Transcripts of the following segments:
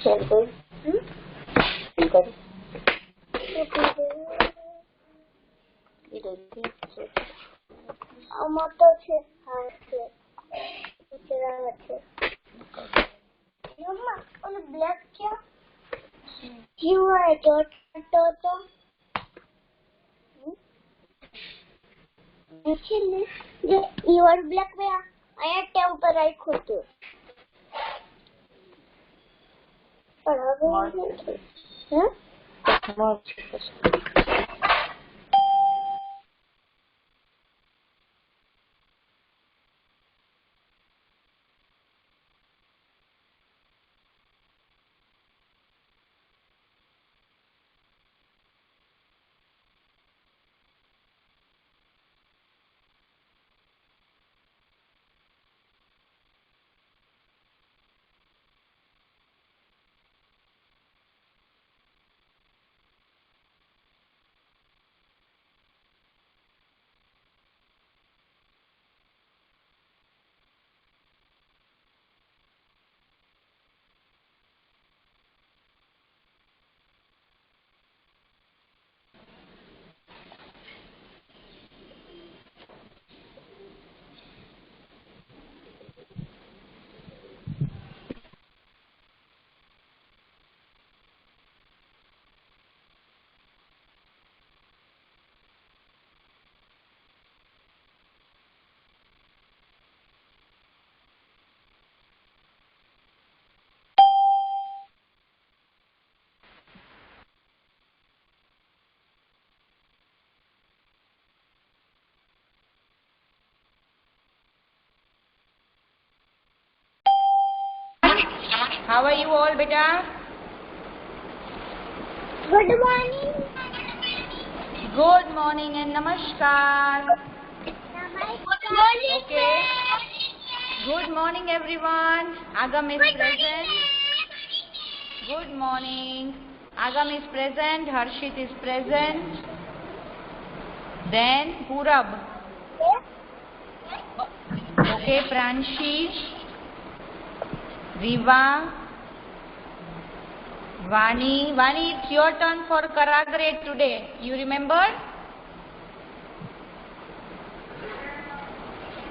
Share कर আমার তো আছে আছে तेरा আছে मम्मा और ब्लैक क्या क्यों है तो actually your black way I had temporary होतो पर How are you all, beta? Good morning. Good morning and namaskar. Namaskar. Okay. Good morning, everyone. Agam is present. Good morning. Agam is present. Harshit is present. Then Purab. Okay, Pranshi. Riva. Vani, it's your turn for Karagre today. You remember?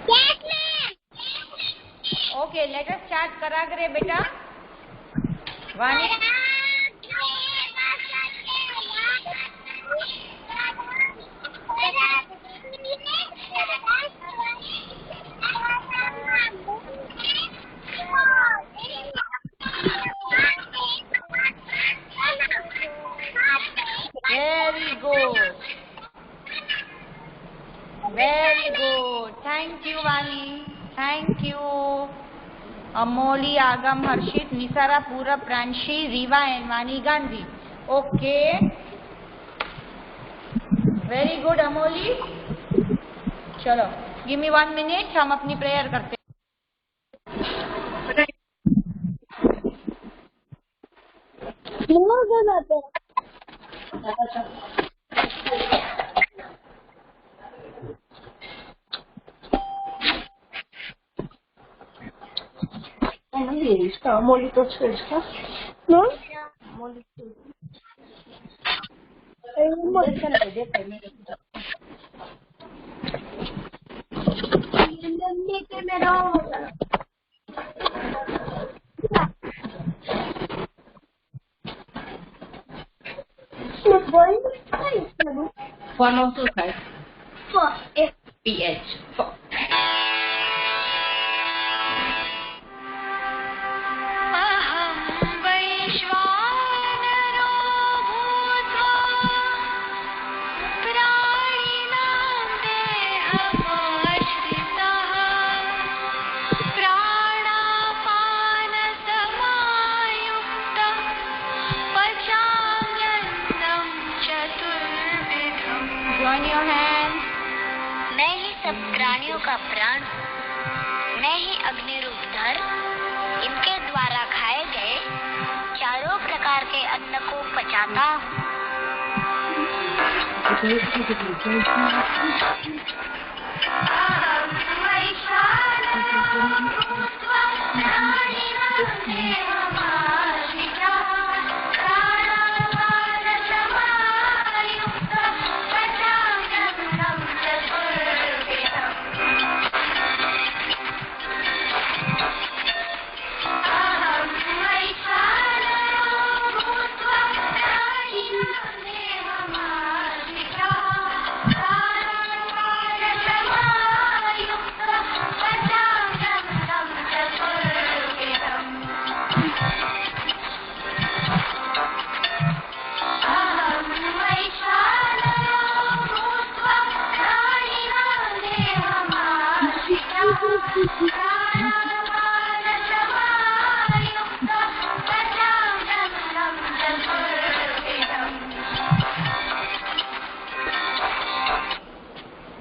Yes, ma'am. Okay, let us start Karagre, beta. Vani. Very good. Very good. Thank you, Vani. Thank you. Amoli, Agam, Harshit, Nisara, Pura, Pranshi, Riva and Vani Gandhi. Okay. Very good, Amoli. चलो, give me 1 minute. हम अपनी prayer करते हैं. Está molito fresca. No? Molito. For no suicide. For PH. For. Join your hands. मैं ही सब प्राणियों का प्राण हूँ, मैं ही अग्नि रूपधर इनके द्वारा खाए गए चारों प्रकार के अन्न को पचाता हूँ।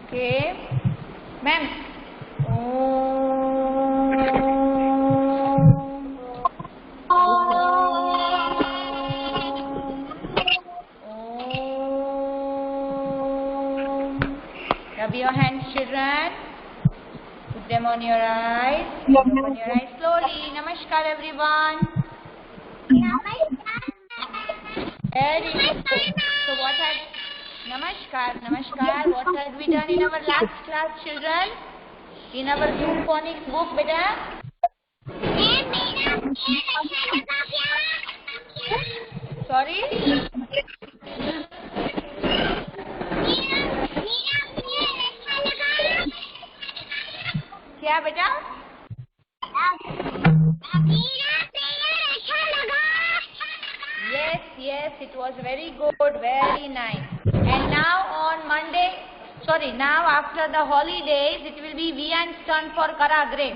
Okay, ma'am. Rub your hands, children. Put them on your eyes. Open your eyes slowly. Namaskar, everyone. Very good. So what had Namaskar. What had we done in our last class, children? In our Zoom phonics book, beta? Sorry? क्या बेटा? Yes, it was very good, very nice. And now on Monday, now after the holidays, it will be Vian's turn for Karagre.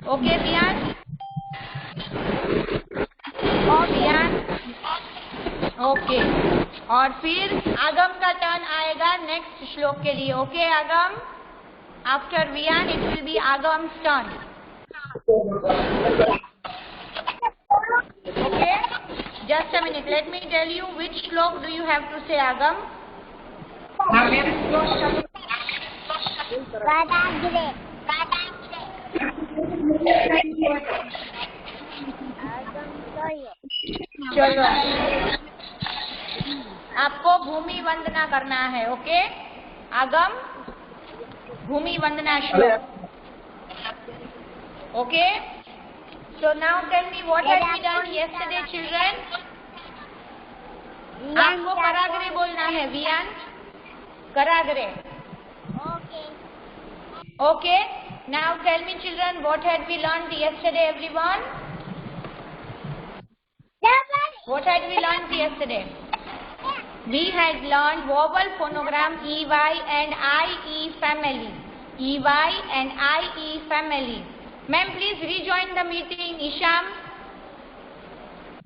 Okay, Vian? Vian? Okay. और फिर आगम का turn आएगा next श्लोक के लिए. ओके आगम? After Vian, it will be Agam's turn. Okay? Just a minute. Let me tell you which shlok do you have to say, Agam? चलो आपको भूमि वंदना करना है. ओके आगम? भूमि वंदना श्लोक. Okay? So now tell me what had we done yesterday, children? आपको कराग्रे बोलना है. Viaan कराग्रे. Okay. Now tell me, children, what had we learned yesterday, everyone? What had we learned yesterday? We had learned vowel phonogram EY and IE family. EY and IE family. Ma'am, please rejoin the meeting. Isham.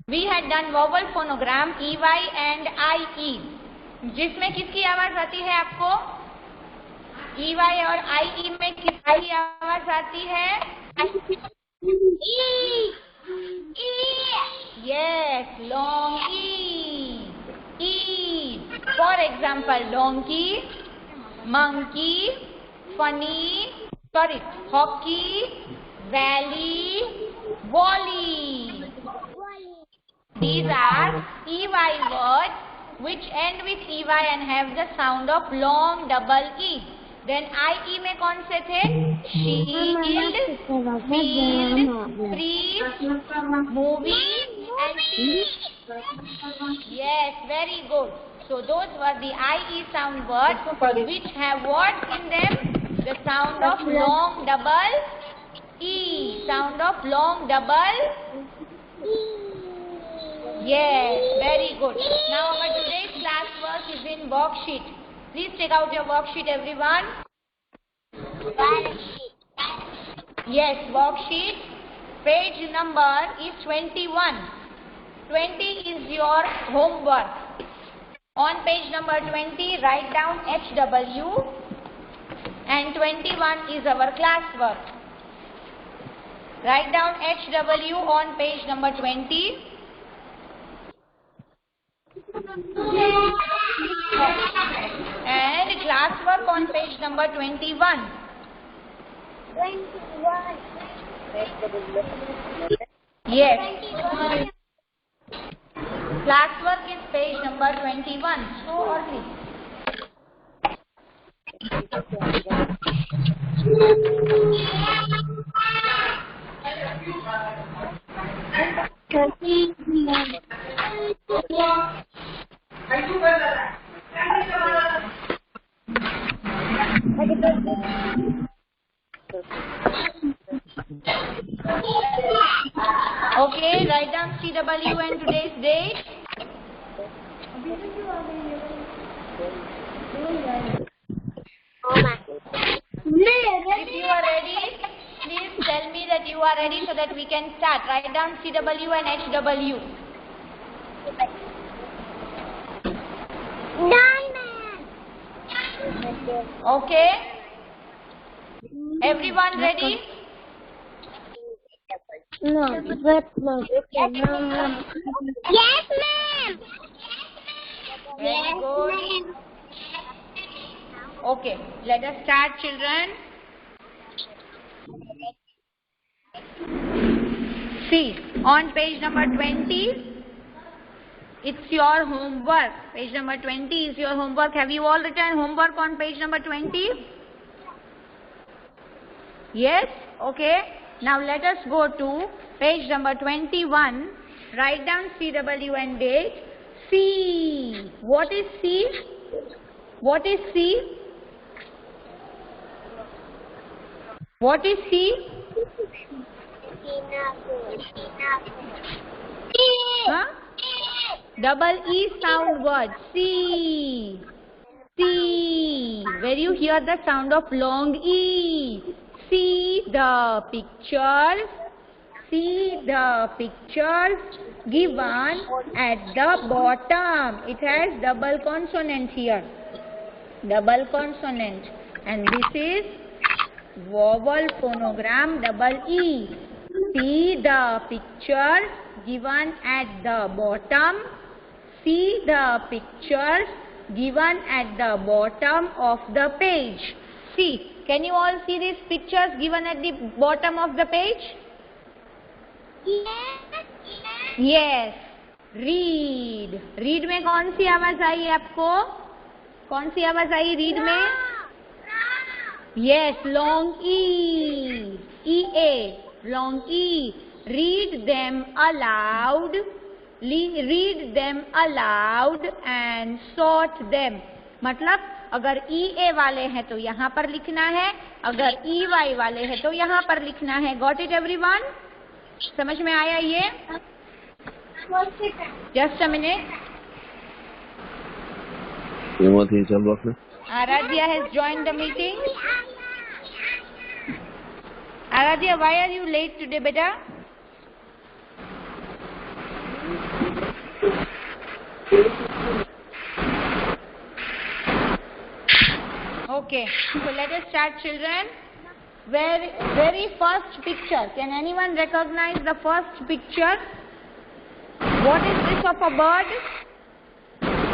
We had done vowel phonogram EY and IE. जिसमें किसकी आवाज आती है आपको? EY और IE में किसकी आवाज आती है? Yes, long E. E. For example, donkey, monkey, funny, hockey, valley, volley. These are EY words which end with EY and have the sound of long double E. Then IE में कौन से थे? Shield, field, priest, movie and yes, very good. So those were the IE sound words which have what in them? The sound of long double E. Sound of long double E. Yes, very good. Now our today's class work is in worksheet. Please take out your worksheet, everyone. Yes, worksheet. Page number is 21. 20 is your homework. On page number 20, write down HW and 21 is our class work. Write down HW on page number 20. And class work on page number 21. 21. Yes. 21. Class work is page number 21. Slow or please. Okay, write down CW and today's date. If you are ready, please tell me that you are ready so that we can start. Write down CW and HW. Diamond. Okay? Everyone ready? No, but no. Yes, ma'am. Very good. Okay, let us start, children. See, on page number 20, it's your homework. Page number 20 is your homework. Have you all written homework on page number 20? Yes? Okay. Now let us go to page number 21. Write down CW and date. C. What is C? What is C? What is C? Huh? Double E sound word. C. C. Where you hear the sound of long E. See the pictures. See the pictures given at the bottom. It has double consonant here. Double consonant. And this is vowel phonogram double E. See the pictures given at the bottom. See the pictures given at the bottom of the page. See, can you all see these pictures given at the bottom of the page? Yes. Read. Read में कौन सी आवाज आई आपको? कौन सी आवाज आई read में? Yes, long E. E-A. Long E. Read them aloud. Read them aloud and sort them. मतलब अगर E-A वाले हैं तो यहाँ पर लिखना है, अगर E-Y वाले हैं तो यहाँ पर लिखना है. Got it everyone? समझ में आया ये? Just a minute. Aradhya has joined the meeting. Aradhya, why are you late today, beta? Okay, so let us start, children. Very first picture. Can anyone recognize the first picture? What is this of a bird?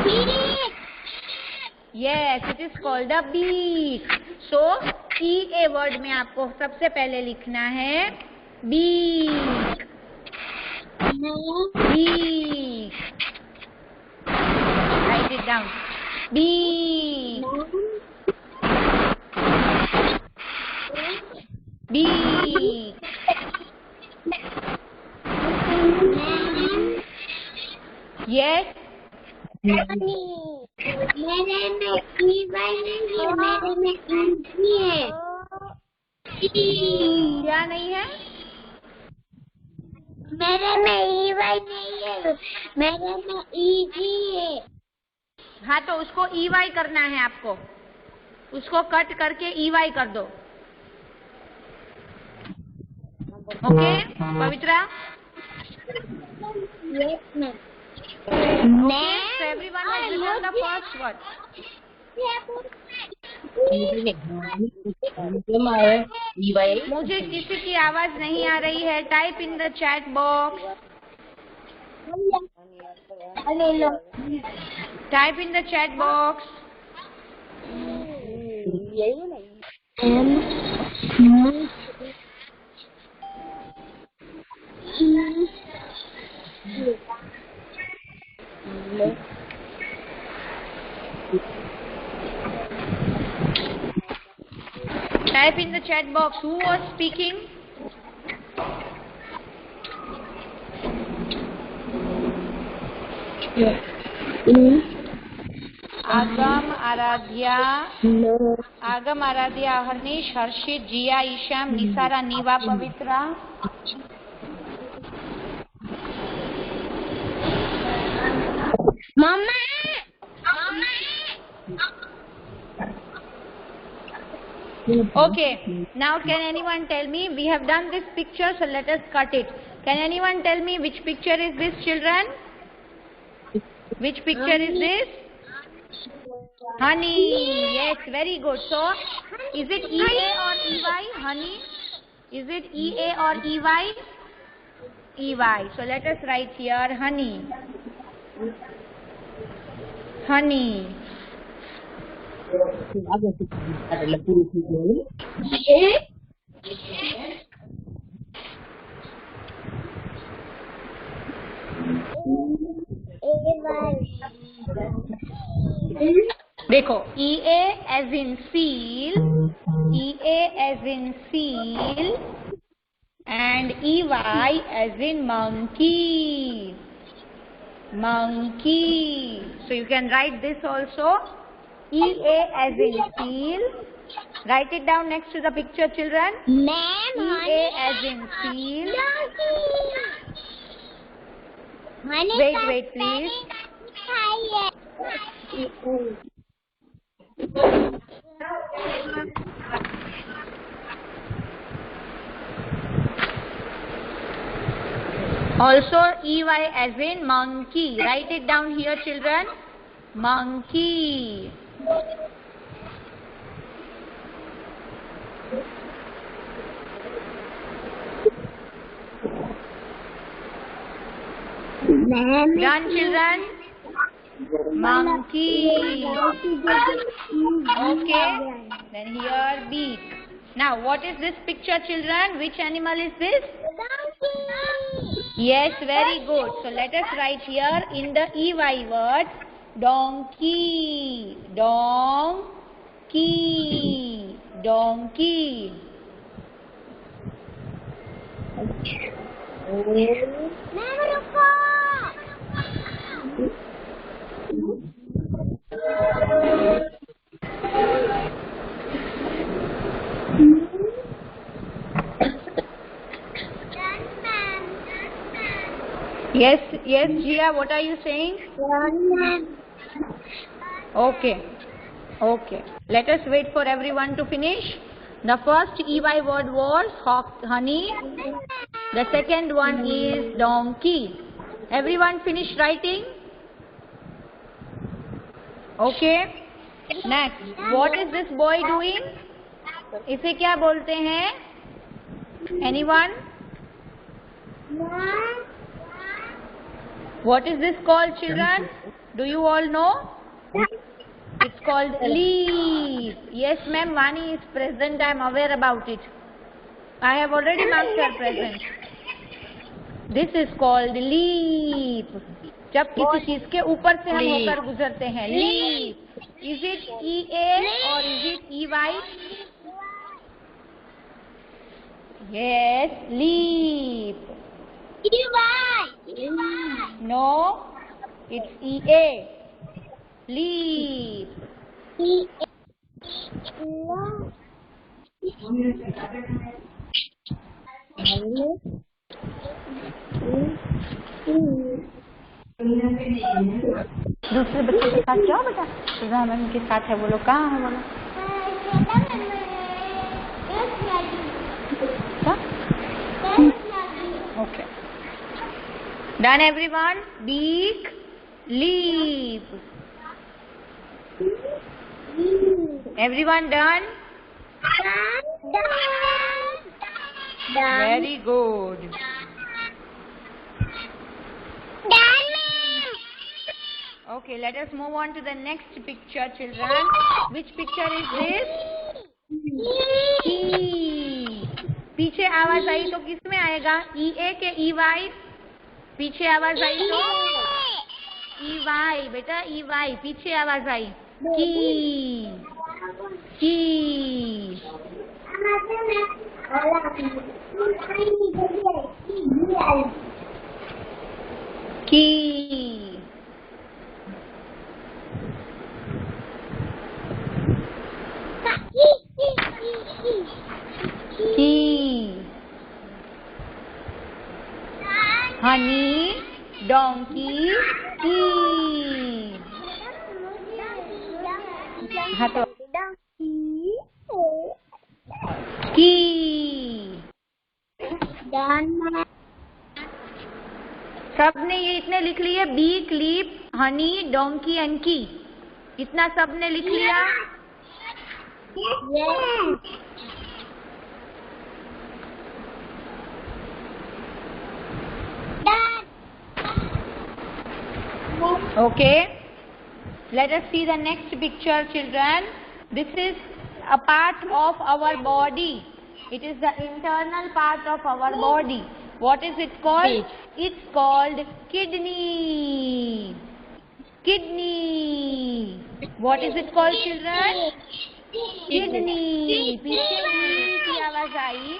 Beak. Yes, it is called a beak. So, E-A word में आपको सबसे पहले लिखना है beak. Beak. Write it down. Beak. Beak. Yes. मेरे में E-Y नहीं है, मेरे में E-G है. क्या नहीं है? मेरे में E-Y नहीं है, मेरे में E-G है. हाँ तो उसको E-Y करना है आपको. उसको कट करके E-Y कर दो. Okay Pavitra? Yes, ma'am. Okay, so everyone has written the first word. मुझे किसी की आवाज नहीं आ रही है. Type in the chat box. Type in the chat box. Type in the chat box who was speaking. Agam, Aradhya, Harnish, Harshit, Jia, Isham, Nisara, Niva, Pavitra. Mama. Okay, now can anyone tell me, we have done this picture, so let us cut it. Can anyone tell me which picture is this, children? Which picture is this? Honey. Yes, very good. So, is it EA or EY? Honey? Is it EA or EY? EY. So, let us write here honey. Honey. देखो EA as in seal, EA as in seal, and EY as in monkey. Monkey. So you can write this also. EA as in seal. Write it down next to the picture, children. EA as in seal. Wait, please. Also EY as in monkey. Write it down here, children. Monkey. Done, children? Monkey. Okay. Then here beak. Now what is this picture, children? Which animal is this? Yes, very good. So let us write here in the EY word donkey. Donkey. Donkey. Yes, Jia, what are you saying? Okay. Let us wait for everyone to finish. The first EY word was honey. The second one is donkey. Everyone finished writing? Okay. Next, what is this boy doing? इसे क्या बोलते हैं? Anyone? What is this called, children? Do you all know? It's called leaf. Yes, ma'am, Vani is present. I am aware about it. I have already marked her present. This is called leaf. जब किसी चीज के ऊपर से हम होकर गुजरते हैं. Leaf. Is it EA or is it EY? Yes, leaf. No, it's EA. Leaf. दूसरे बच्चे के साथ जाओ बेटा. मैम के साथ है, वो लोग कहाँ है वो लोग? Okay. Done, everyone? Beak, leaf. Everyone done? Very good. Okay, let us move on to the next picture, children. Which picture is this? E. पीछे आवाज आई तो किस में आएगा? EA के EY? पीछे आवाज आई तो EY. बेटा EY. पीछे आवाज आई की. Honey, donkey, की। हाँ तो की। सबने ये इतने लिख लिए, bee, clip, honey, donkey and key. इतना सबने लिख लिया। Okay. Let us see the next picture, children. This is a part of our body. It is the internal part of our body. What is it called? It's called kidney. Kidney. What is it called, children? Kidney. पीछे ई की आवाज आई,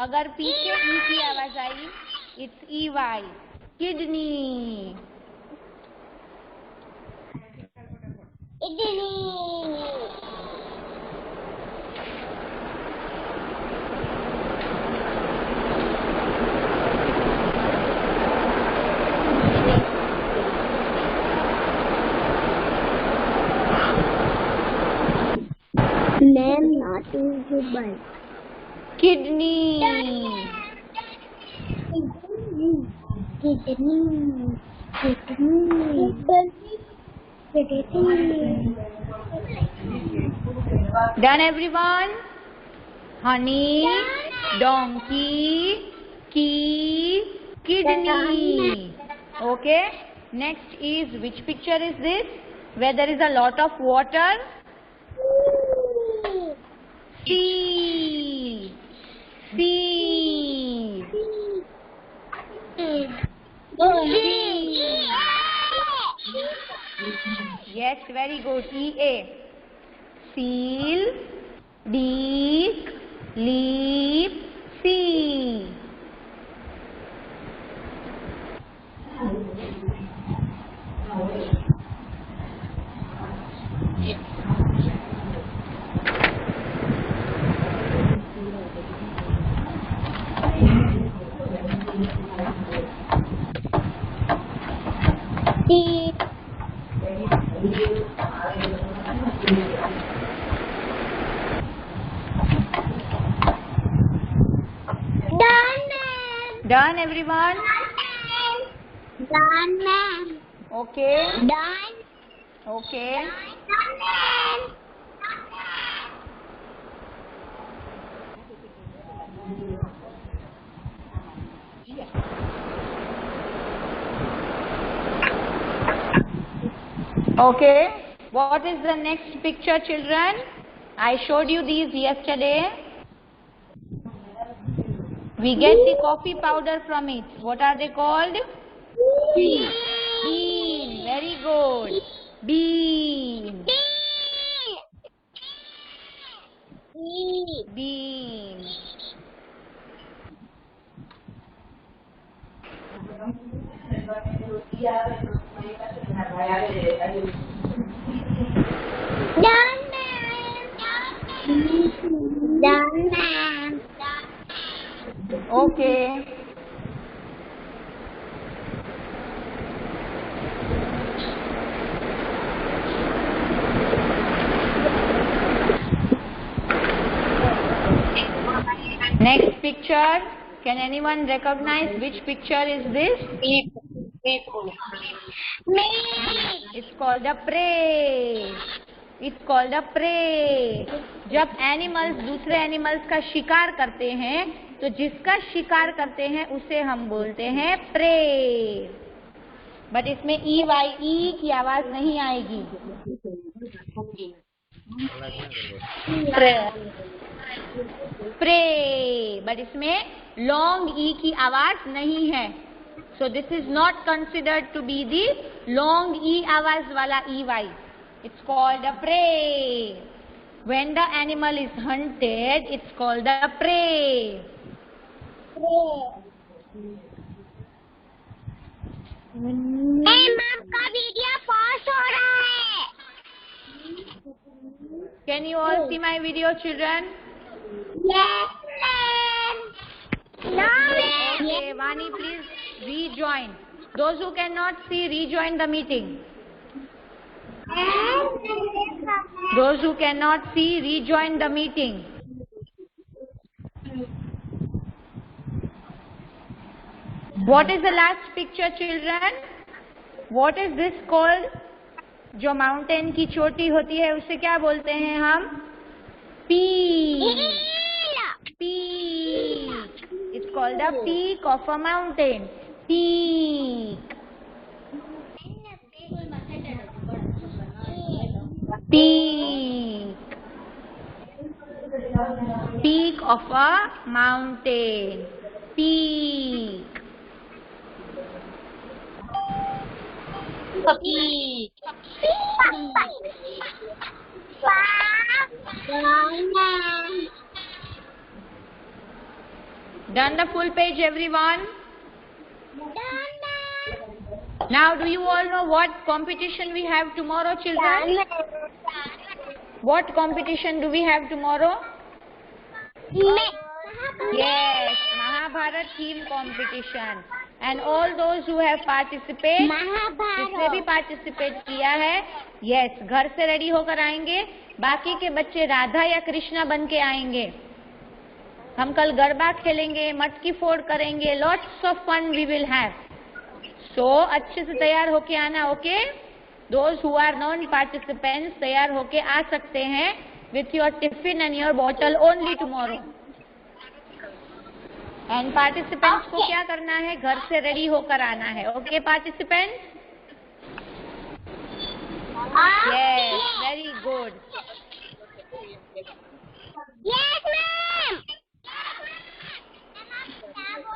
अगर पीछे ई की आवाज आई, it's EY. Kidney. Name not visible. Kidney. Done, everyone? Honey, donkey, key, kidney. Okay. Next is, which picture is this? Where there is a lot of water. Sea. Sea. Yes, very good. EA. Seal, beak, leaf, sea. Done, everyone? Done, ma'am. Okay. Done. Okay. Done, ma'am. Okay. What is the next picture, children? I showed you these yesterday. We get the coffee powder from it. What are they called? Bean. Very good. Bean. Bean. Done, ma'am. Done, ma'am. Okay. Next picture. Can anyone recognize which picture is this? It's called a prey. It's called a prey. जब animals दूसरे animals का शिकार करते हैं, तो जिसका शिकार करते हैं उसे हम बोलते हैं प्रे. बट इसमें ई की आवाज नहीं आएगी. प्रे. बट इसमें लॉन्ग ई की आवाज नहीं है. So this is not considered to be the long E आवाज वाला EY. It's called a prey. When the animal is hunted, it's called a prey. Ma'am आपका वीडियो पॉज हो रहा है. Can you all see my video, children? Yes, ma'am. No, ma'am. Okay, Vani, please rejoin. Those who cannot see, rejoin the meeting. Those who cannot see, rejoin the meeting. What is the last picture, children? What is this called? जो mountain की चोटी होती है उसे क्या बोलते हैं हम? Peak. Peak. It's called the peak of a mountain. Peak. Peak. Peak of a mountain. Peak. Done the full page, everyone? Now, do you all know what competition we have tomorrow, children? What competition do we have tomorrow? Yes, Mahabharat theme competition. And all those who have participated, जिसने भी participate किया है, yes, घर से ready होकर आएंगे. बाकी के बच्चे राधा या कृष्णा बन के आएंगे. हम कल गरबा खेलेंगे, मटकी फोड़ करेंगे. Lots of fun we will have. So अच्छे से तैयार होके आना, okay? Those who are non-participants तैयार होके आ सकते हैं with your tiffin and your bottle only tomorrow. And participants को क्या करना है? घर से ready होकर आना है. Okay, participants? Yes, very good. Yes, ma'am.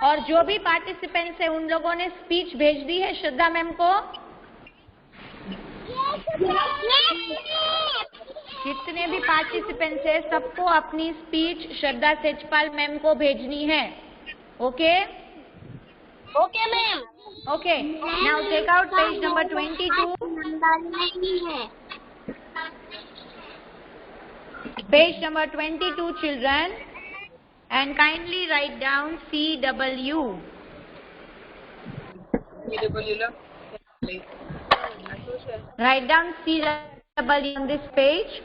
और जो भी पार्टिसिपेंट्स है उन लोगों ने स्पीच भेज दी है श्रद्धा मैम को? जितने भी पार्टिसिपेंट्स है सबको अपनी स्पीच श्रद्धा सेजपाल मैम को भेजनी है. Okay? Okay, ma'am. Okay. Now take out page number 22. Page number 22, children. And kindly write down CW. Write down CW on this page.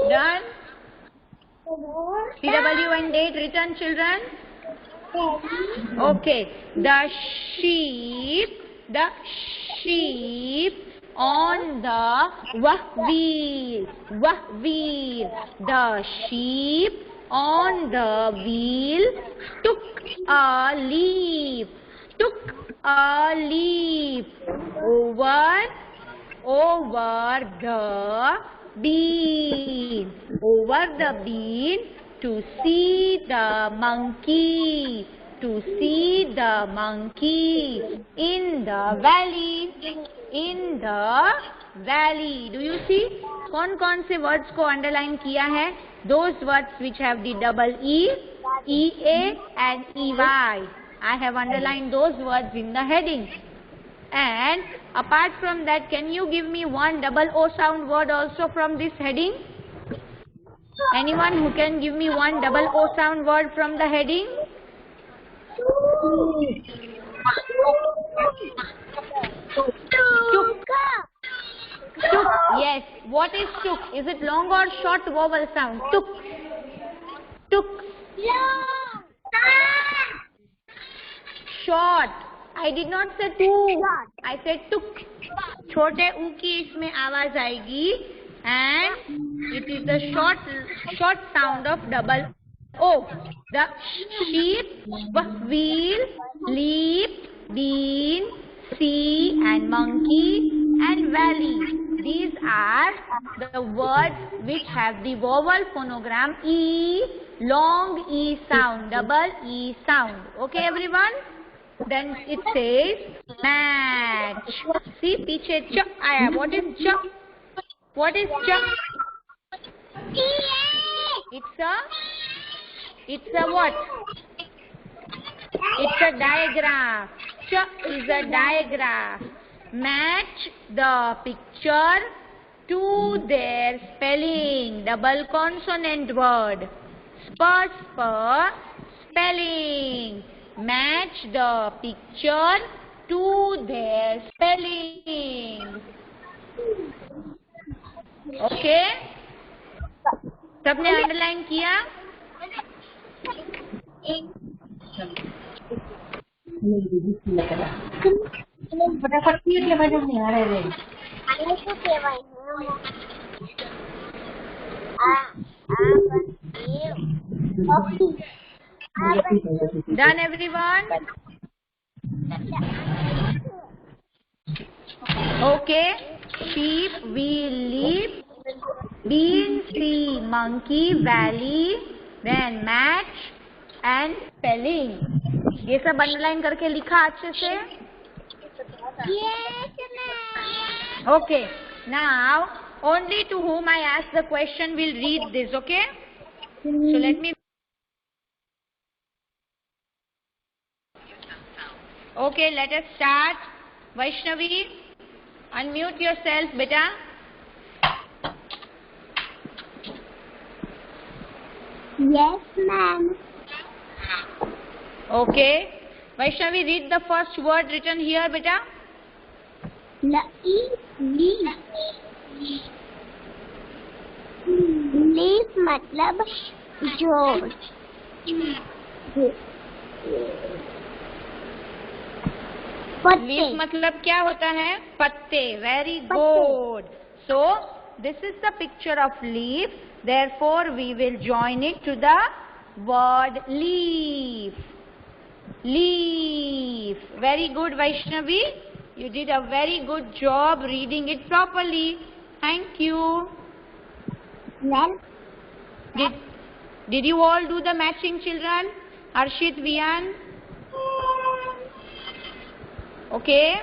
Done? CW and date written, children? Okay. The sheep on the wheel. The sheep on the wheel took a leap. Over the bean to see the monkey. In the valley. Do you see? कौन से words को underline किया है? Those words which have the double E, EA and EY. I have underlined those words in the heading. And apart from that, can you give me one double O sound word also from this heading? Anyone who can give me one double O sound word from the heading? Tuk. Yes. What is tuk? Is it long or short vowel sound? Tuk. Short. I did not say two. I said tuk. छोटे ऊ की इसमें आवाज आएगी and it is the short sound of double O. The sheep, wheel, leap, bean, sea and monkey and valley. These are the words which have the vowel phonogram E, long E sound, double E sound. Okay, everyone? Then it says match. See, पीछे च आया. What is ch? What is ch? It's a what? It's a diagraph. Ch is a diagraph. Match the picture to their spelling. Double consonant word. Spur, spur, spelling. Match the picture to their spelling. Okay? सबने underline किया? फटाफट पीट ले madam नहीं आ रहे रे आने को केवाय Done, everyone? Okay. Sheep, wheel, leap. Bean, tree, monkey, valley. Then match and spelling. ये सब अंडरलाइन करके लिखा अच्छे से? Yes, ma'am. Okay. Now, only to whom I ask the question will read this, okay? So let me... Okay, let us start. Vaishnavi, unmute yourself, beta. Yes, ma'am. Okay. Vaishnavi, read the first word written here, beta. Leaf. Leaf मतलब जोड़. Leaf मतलब क्या होता है? पत्ते. Very good. So, this is the picture of leaf. Therefore, we will join it to the word leaf. Leaf. Very good, Vaishnavi. You did a very good job reading it properly. Thank you. Well, Did you all do the matching, children? Harshit, Vian? Okay.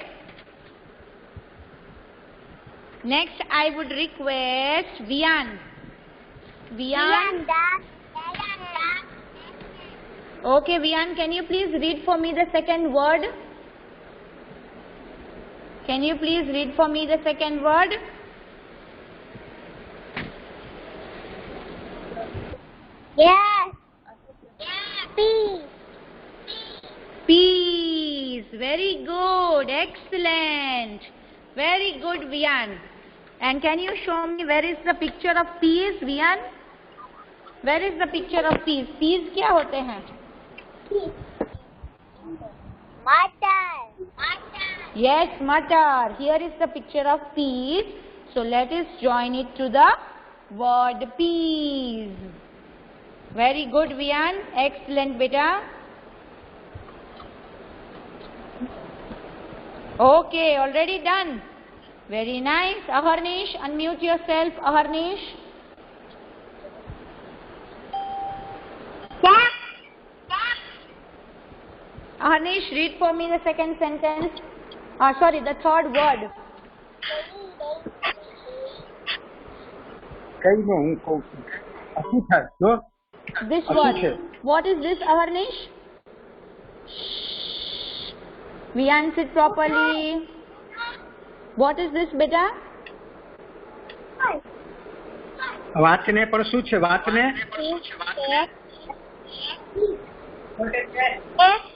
Next, I would request Vian. Vian. Okay, Vian, can you please read for me the second word? Can you please read for me the second word? yes. Peace. Peas. Very good. Excellent. Very good, Vian. And can you show me where is the picture of peas, Vian? Where is the picture of peas? Peas क्या होते हैं? Mutton. Yes, matar. Here is the picture of peas. So let us join it to the word peas. Very good, Vian. Excellent, beta. Okay, already done. Very nice. Aharnish, unmute yourself. Aharnish. Aharnish, read for me the second sentence. Sorry, the third word. કઈ ને હું કહું છું શું થાય જો This શું word. છે? What is this, Aharnish? Vian, sit properly. What is this, beta? વાંચને પણ શું છે વાંચને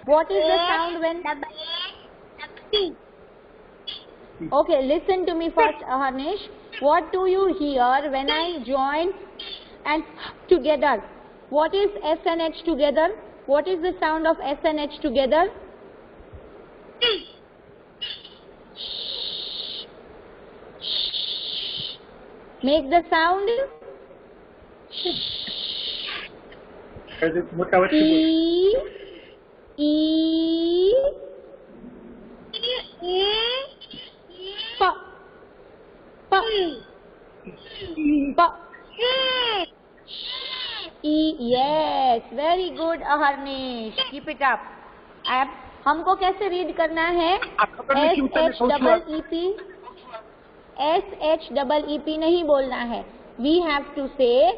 What is the sound when... Okay, listen to me first, Aharnish. What do you hear when I join and together? What is S and H together? What is the sound of S and H together? Make the sound. મોટા વચ્ચે E, Pa, Pa, Pa, Yes, very good, Aharnish. Keep it up. अब हमको कैसे read करना है? SHEEP नहीं बोलना है. We have to say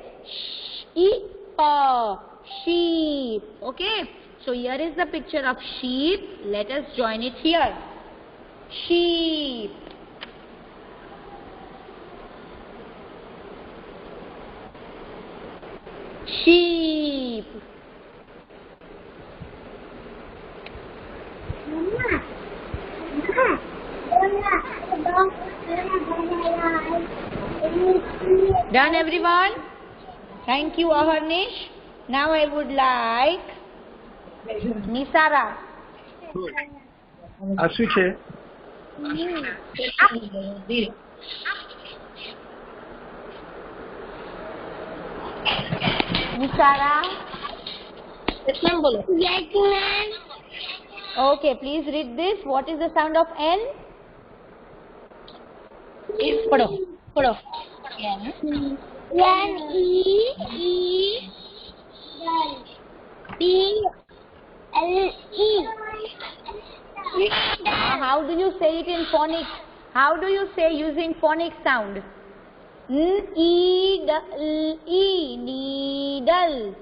sheep. Okay. So here is the picture of sheep. Let us join it here. Sheep. Sheep. Done, everyone? Thank you, Aharnish. Now I would like Nisara. આ શું છે? Nisara. Yes, ma'am. Okay, please read this. What is the sound of N? पढ़ो पढ़ो N-E-E-B-L-E. How do you say it in phonics? How do you say using phonic sound? N-E-E, needle.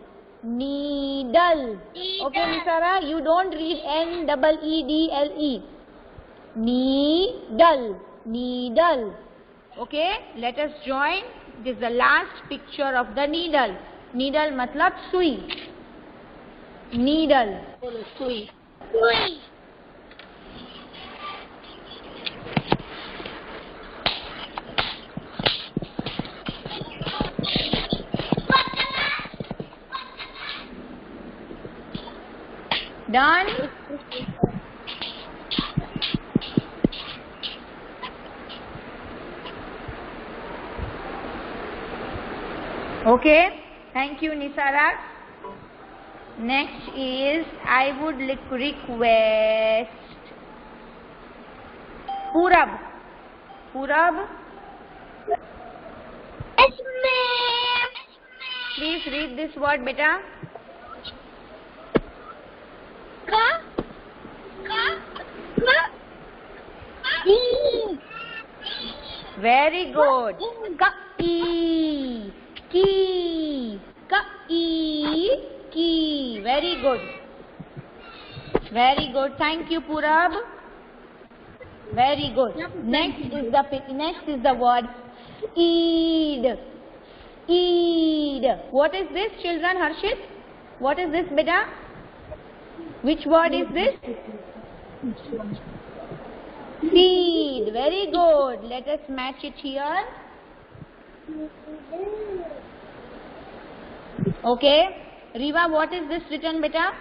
Needle. Okay, Nisara, you don't read N-E-E-D-L-E. Needle. Needle. Okay, let us join. This is the last picture of the needle. Needle matlab sui. Needle. सुई Done? Okay, thank you, Nisara. Next is, I would request Purab. Purab, Yes, ma'am. please read this word, beta. Ka. E. Very good. Ka-ee. Key. Ka-ee. Key. Very good. Very good. Thank you, Purab. Very good. Next is the word eed. Eed. What is this, children? Harshit? What is this, beta? Which word is this? Seed. Very good. Let us match it here. Okay. Riva, what is this written, beta?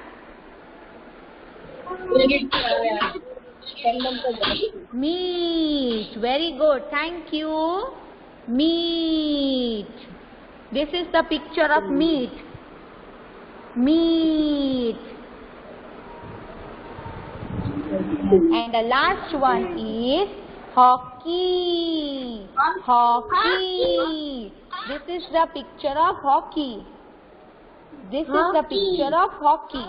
Meat. Very good. Thank you. Meat. This is the picture of meat. Meat. And the last one is hockey. Hockey. This is the picture of hockey. This is the picture of hockey.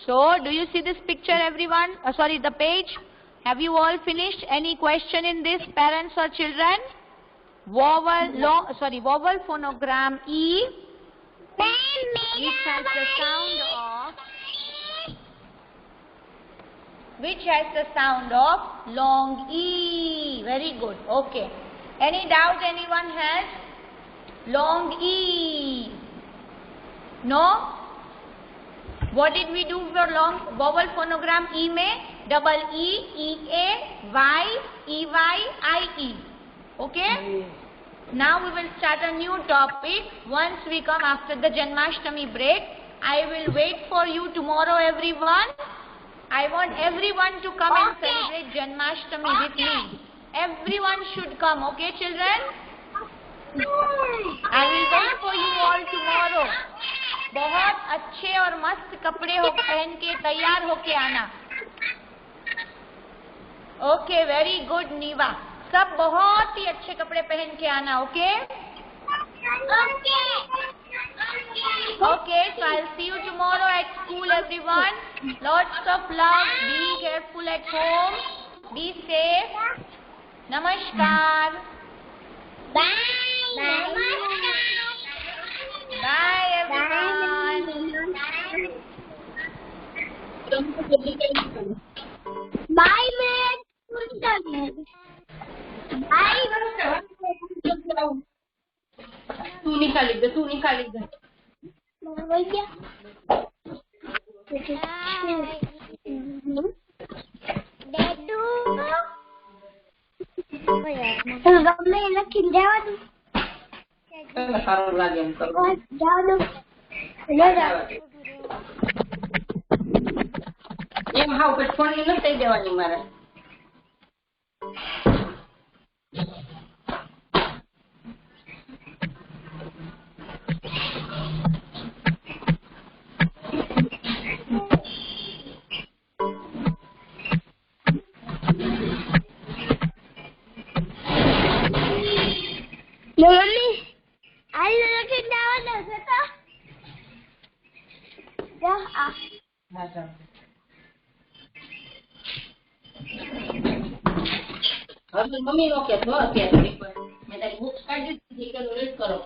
So, do you see this picture, everyone? Sorry, the page. Have you all finished? Any question in this, parents or children? Vowel phonogram E, which has the sound of long E. Very good. Okay. Any doubt anyone has? Long E. No? What did we do for long vowel phonogram E में? Double E, E-A, Y, E-Y, I-E. Okay? Now we will start a new topic once we come after the Janmashtami break. I will wait for you tomorrow, everyone. I want everyone to come and celebrate Janmashtami with me. Everyone should come, okay, children? I will wait for you all tomorrow. बहुत अच्छे और मस्त कपड़े हो पहन के तैयार होके आना. Okay, very good Neeva. सब बहुत ही अच्छे कपड़े पहन के आना. Okay? Okay, so I'll see you tomorrow at school, everyone. Lots of love. Be careful at home. Be safe. Namaskar. Bye. Bye, everyone. Bye, man. Bye. तू निकाली दे भैया ડેડુ ગમે લખીને જવા દો સારું લાગે એમ કરો જવા દો એમ હાવ પેટફોનની નથી દેવાની મારે મમ્મી આ લખીને જવા દો જતા જા આ હા ચાલ હવે મમ્મી નો કે તો અત્યારે મેં તારી બુક્સ કાઢી દીધી કે રીડ કરો